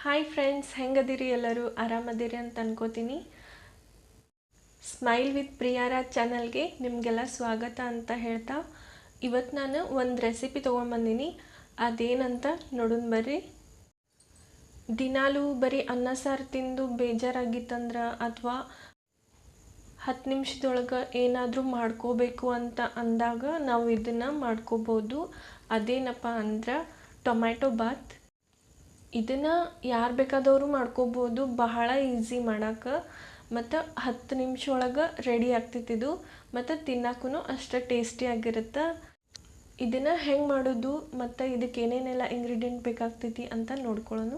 Hi friends, ಹೆಂಗದಿರಿ? ಎಲ್ಲರೂ ಆರಾಮದಿರಿ ಅಂತ ಅನ್ಕೋತೀನಿ. ಸ್ಮೈಲ್ ವಿತ್ ಪ್ರಿಯಾರಾಜ್ ಚಾನಲ್ಗೆ ನಿಮಗೆಲ್ಲ ಸ್ವಾಗತ ಅಂತ ಹೇಳ್ತಾ, ಇವತ್ತು ನಾನು ಒಂದು ರೆಸಿಪಿ ತೊಗೊಂಡ್ಬಂದೀನಿ. ಅದೇನಂತ ನೋಡೋಣ ಬರ್ರಿ. ದಿನಾಲೂ ಬರೀ ಅನ್ನ ಸಾರು ತಿಂದು ಬೇಜಾರಾಗಿತ್ತಂದ್ರೆ ಅಥವಾ 10 ನಿಮಿಷದೊಳಗೆ ಏನಾದರೂ ಮಾಡ್ಕೋಬೇಕು ಅಂತ ಅಂದಾಗ ನಾವು ಇದನ್ನು ಮಾಡ್ಕೋಬೋದು. ಅದೇನಪ್ಪ ಅಂದ್ರೆ ಟೊಮ್ಯಾಟೊ ಬಾತ್. ಇದನ್ನು ಯಾರು ಬೇಕಾದವರು ಮಾಡ್ಕೋಬೋದು, ಬಹಳ ಈಸಿ ಮಾಡೋಕ್ಕೆ, ಮತ್ತು 10 ನಿಮಿಷ ಒಳಗೆ ರೆಡಿ ಆಗ್ತಿತ್ತು ಮತ್ತು ತಿನ್ನಕ್ಕೂ ಅಷ್ಟು ಟೇಸ್ಟಿಯಾಗಿರುತ್ತೆ. ಇದನ್ನು ಹೆಂಗೆ ಮಾಡೋದು ಮತ್ತು ಇದಕ್ಕೆ ಏನೇನೆಲ್ಲ ಇಂಗ್ರೀಡಿಯೆಂಟ್ ಬೇಕಾಗ್ತೈತಿ ಅಂತ ನೋಡ್ಕೊಳ್ಳೋಣ.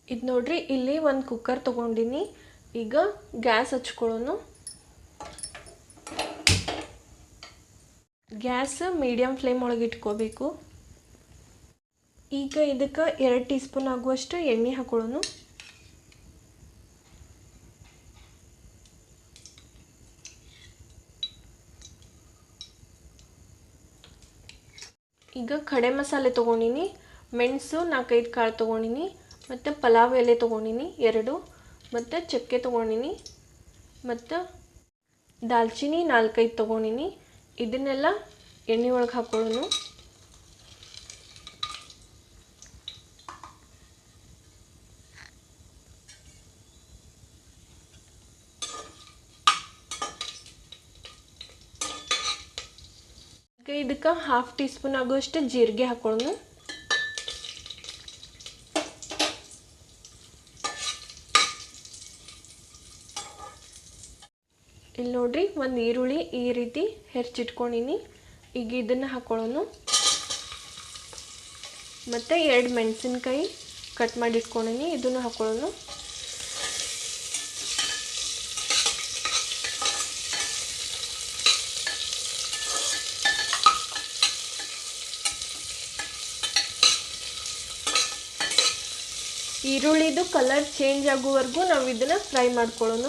ಇದು ನೋಡ್ರಿ, ಇಲ್ಲಿ ಒಂದು ಕುಕ್ಕರ್ ತೊಗೊಂಡಿನಿ. ಈಗ ಗ್ಯಾಸ್ ಹಚ್ಕೊಳ್ಳೋಣ. ಗ್ಯಾಸ್ ಮೀಡಿಯಮ್ ಫ್ಲೇಮ್ ಒಳಗೆ ಇಟ್ಕೋಬೇಕು. ಈಗ ಇದಕ್ಕೆ 2 ಟೀ ಸ್ಪೂನ್ ಆಗುವಷ್ಟು ಎಣ್ಣೆ ಹಾಕೊಳ್ಳೋಣ. ಈಗ ಖಡೆ ಮಸಾಲೆ ತೊಗೊಂಡಿನಿ. ಮೆಣಸು 4-5 ಕಾಳು ತೊಗೊಂಡಿನಿ, ಮತ್ತು ಪಲಾವ್ ಎಲೆ ತೊಗೊಂಡಿನಿ 2, ಮತ್ತು ಚಕ್ಕೆ ತೊಗೊಂಡಿನಿ, ಮತ್ತು ದಾಲ್ಚಿನ್ನಿ 4-5 ತೊಗೊಂಡಿನಿ. ಇದನ್ನೆಲ್ಲ ಎಣ್ಣೆ ಒಳಗೆ ಹಾಕೊಳ್ಳೋಣ. ಈಗ ಇದಕ್ಕೆ 1/2 ಟೀ ಸ್ಪೂನ್ ಆಗುವಷ್ಟು ಜೀರಿಗೆ ಹಾಕೊಳ್ಳೋಣ. ಇಲ್ಲಿ ನೋಡ್ರಿ, ಒಂದು ಈರುಳ್ಳಿ ಈ ರೀತಿ ಹೆಚ್ಚಿಟ್ಕೊಂಡಿನಿ. ಈಗ ಇದನ್ನು ಹಾಕೊಳ್ಳೋಣ. ಮತ್ತು 2 ಮೆಣಸಿನ್ಕಾಯಿ ಕಟ್ ಮಾಡಿ ಇಟ್ಕೊಂಡಿನಿ, ಇದನ್ನು ಹಾಕೊಳ್ಳೋಣ. ಈರುಳ್ಳಿದು ಕಲರ್ ಚೇಂಜ್ ಆಗುವವರೆಗೂ ನಾವು ಇದನ್ನು ಫ್ರೈ ಮಾಡ್ಕೊಳ್ಳೋಣ.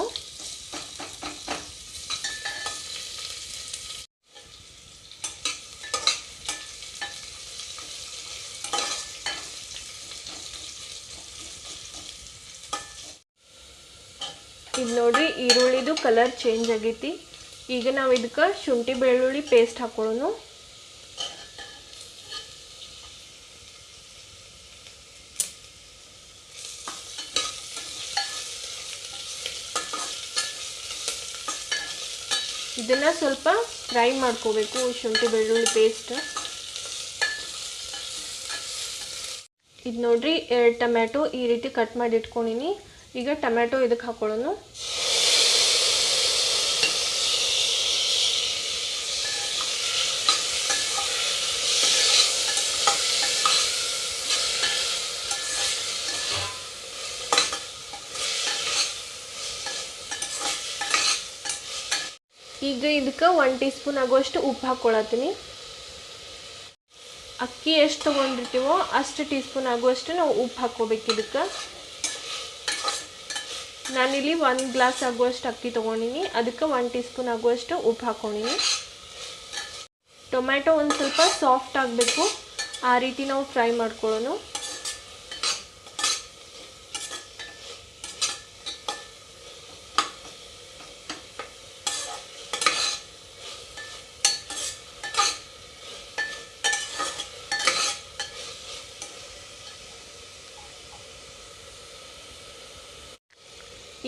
ಇದು ನೋಡ್ರಿ, ಈರುಳ್ಳಿದು ಕಲರ್ ಚೇಂಜ್ ಆಗೈತಿ. ಈಗ ನಾವು ಇದಕ್ಕೆ ಶುಂಠಿ ಬೆಳ್ಳುಳ್ಳಿ ಪೇಸ್ಟ್ ಹಾಕೊಳ್ಳೋಣ. ಇದನ್ನು ಸ್ವಲ್ಪ ಫ್ರೈ ಮಾಡ್ಕೋಬೇಕು, ಶುಂಠಿ ಬೆಳ್ಳುಳ್ಳಿ ಪೇಸ್ಟ್. ಇದು ನೋಡ್ರಿ, 2 ಟೊಮ್ಯಾಟೊ ಈ ರೀತಿ ಕಟ್ ಮಾಡಿ ಇಟ್ಕೊಂಡಿನಿ. ಈಗ ಟೊಮ್ಯಾಟೊ ಇದಕ್ಕೆ ಹಾಕೊಳ್ಳೋಣ. ಈಗ ಇದಕ್ಕೆ 1 ಟೀ ಸ್ಪೂನ್ ಆಗುವಷ್ಟು ಉಪ್ಪು ಹಾಕ್ಕೊಳತ್ತೀನಿ. ಅಕ್ಕಿ ಎಷ್ಟು ತೊಗೊಂಡಿರ್ತೀವೋ ಅಷ್ಟು ಟೀ ಸ್ಪೂನ್ ಆಗುವಷ್ಟು ನಾವು ಉಪ್ಪು ಹಾಕ್ಕೋಬೇಕು. ಇದಕ್ಕೆ ನಾನಿಲ್ಲಿ 1 ಗ್ಲಾಸ್ ಆಗುವಷ್ಟು ಅಕ್ಕಿ ತೊಗೊಂಡಿನಿ, ಅದಕ್ಕೆ 1 ಟೀ ಸ್ಪೂನ್ ಆಗುವಷ್ಟು ಉಪ್ಪು ಹಾಕ್ಕೊಂಡಿನಿ. ಟೊಮ್ಯಾಟೊ ಒಂದು ಸ್ವಲ್ಪ ಸಾಫ್ಟ್ ಆಗಬೇಕು, ಆ ರೀತಿ ನಾವು ಫ್ರೈ ಮಾಡ್ಕೊಳ್ಳೋಣ.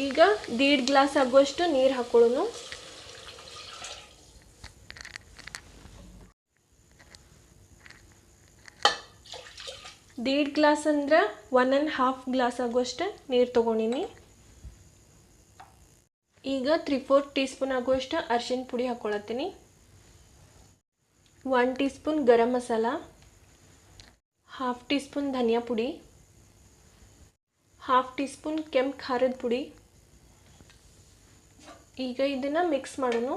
ಈಗ 1.5 ಗ್ಲಾಸ್ ಆಗುವಷ್ಟು ನೀರು ಹಾಕೊಳ್ಳೋಣ. ದೇಡ್ ಗ್ಲಾಸ್ ಅಂದ್ರೆ 1.5 ಗ್ಲಾಸ್ ಆಗುವಷ್ಟು ನೀರು ತೊಗೊಂಡಿನಿ. ಈಗ 3/4 ಟೀ ಸ್ಪೂನ್ ಆಗುವಷ್ಟು ಅರಿಶಿನ ಪುಡಿ ಹಾಕ್ಕೊಳತ್ತೀನಿ. 1 tea spoon garam masala, 1/2 tea spoon ಧನಿಯಾ ಪುಡಿ, 1/2 ಟೀ ಸ್ಪೂನ್ ಕೆಂಪು ಖಾರದ ಪುಡಿ. ಈಗ ಇದನ್ನು ಮಿಕ್ಸ್ ಮಾಡೋಣ.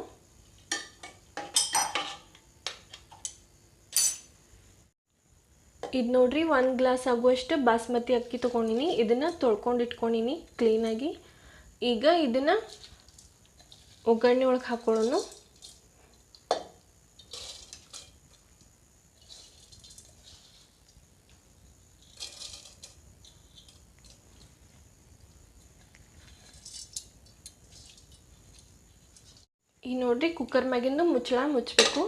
ಇದು ನೋಡ್ರಿ, 1 ಗ್ಲಾಸ್ ಆಗುವಷ್ಟು ಬಾಸ್ಮತಿ ಅಕ್ಕಿ ತೊಗೊಂಡಿನಿ. ಇದನ್ನು ತೊಳ್ಕೊಂಡು ಇಟ್ಕೊಂಡಿನಿ ಕ್ಲೀನಾಗಿ. ಈಗ ಇದನ್ನು ಒಗ್ಗರಣೆ ಒಳಗೆ ಹಾಕೊಳ್ಳೋಣ. ಈಗ ನೋಡಿರಿ ಕುಕ್ಕರ್ ಮ್ಯಾಗಿಂದು ಮುಚ್ಚಳ ಮುಚ್ಚಬೇಕು.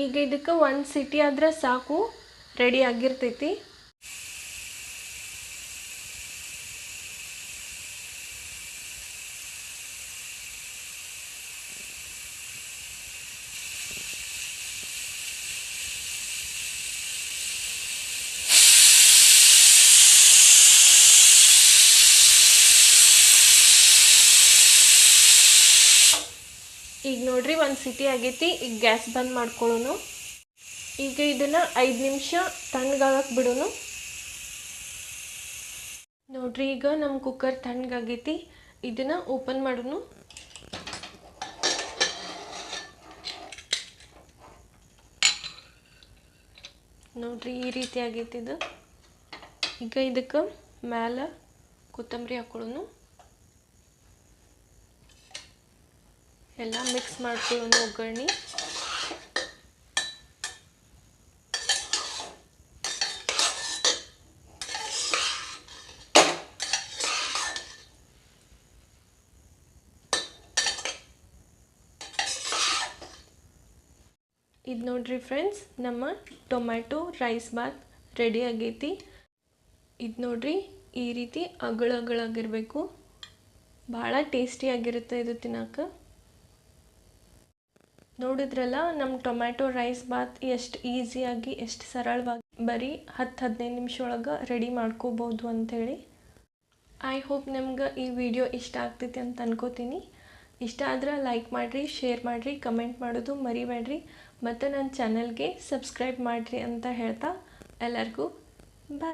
ಈಗ ಇದಕ್ಕೆ 1 ಸೀಟಿ ಆದ್ರೆ ಸಾಕು, ರೆಡಿ ಆಗಿರ್ತೈತಿ. ಈಗ ನೋಡ್ರಿ 1 ಸೀಟಿ ಆಗೈತಿ. ಈಗ ಗ್ಯಾಸ್ ಬಂದ್ ಮಾಡ್ಕೊಳ್ಳೋಣ. ಈಗ ಇದನ್ನು 5 ನಿಮಿಷ ತಣ್ಣಗಾಗಕ್ಕೆ ಬಿಡೋಣ. ನೋಡ್ರಿ ಈಗ ನಮ್ಮ ಕುಕ್ಕರ್ ತಣ್ಣಗಾಗೈತಿ. ಇದನ್ನು ಓಪನ್ ಮಾಡೋಣ. ನೋಡ್ರಿ ಈ ರೀತಿ ಆಗೈತಿ ಇದು. ಈಗ ಇದಕ್ಕೆ ಮೇಲೆ ಕೊತ್ತಂಬರಿ ಹಾಕೊಳ್ಳೋಣ. ಎಲ್ಲ ಮಿಕ್ಸ್ ಮಾಡ್ಕೊಳ್ಳೋಣ ಒಗ್ಗರಣೆ. ಇದು ನೋಡ್ರಿ ಫ್ರೆಂಡ್ಸ್, ನಮ್ಮ ಟೊಮ್ಯಾಟೊ ರೈಸ್ ಬಾತ್ ರೆಡಿ ಆಗೈತಿ. ಇದು ನೋಡ್ರಿ ಈ ರೀತಿ ಅಗಳಾಗಿರಬೇಕು. ಭಾಳ ಟೇಸ್ಟಿಯಾಗಿರುತ್ತೆ ಇದು ತಿನ್ನೋಕೆ. ನೋಡಿದ್ರಲ್ಲ ನಮ್ಮ ಟೊಮ್ಯಾಟೊ ರೈಸ್ ಬಾತ್ ಎಷ್ಟು ಈಸಿಯಾಗಿ, ಎಷ್ಟು ಸರಳವಾಗಿ ಬರೀ 10-15 ನಿಮಿಷ ಒಳಗೆ ರೆಡಿ ಮಾಡ್ಕೋಬೋದು ಅಂಥೇಳಿ. ಐ ಹೋಪ್ ನಿಮ್ಗೆ ಈ ವಿಡಿಯೋ ಇಷ್ಟ ಆಗ್ತೈತಿ ಅಂತ ಅನ್ಕೋತೀನಿ. ಇಷ್ಟ ಆದ್ರೆ ಲೈಕ್ ಮಾಡಿರಿ, ಶೇರ್ ಮಾಡಿರಿ, ಕಮೆಂಟ್ ಮಾಡೋದು ಮರಿಬೇಡ್ರಿ. ಮತ್ತು ನನ್ನ ಚಾನಲ್ಗೆ ಸಬ್ಸ್ಕ್ರೈಬ್ ಮಾಡಿರಿ ಅಂತ ಹೇಳ್ತಾ ಎಲ್ಲರಿಗೂ ಬಾಯ್.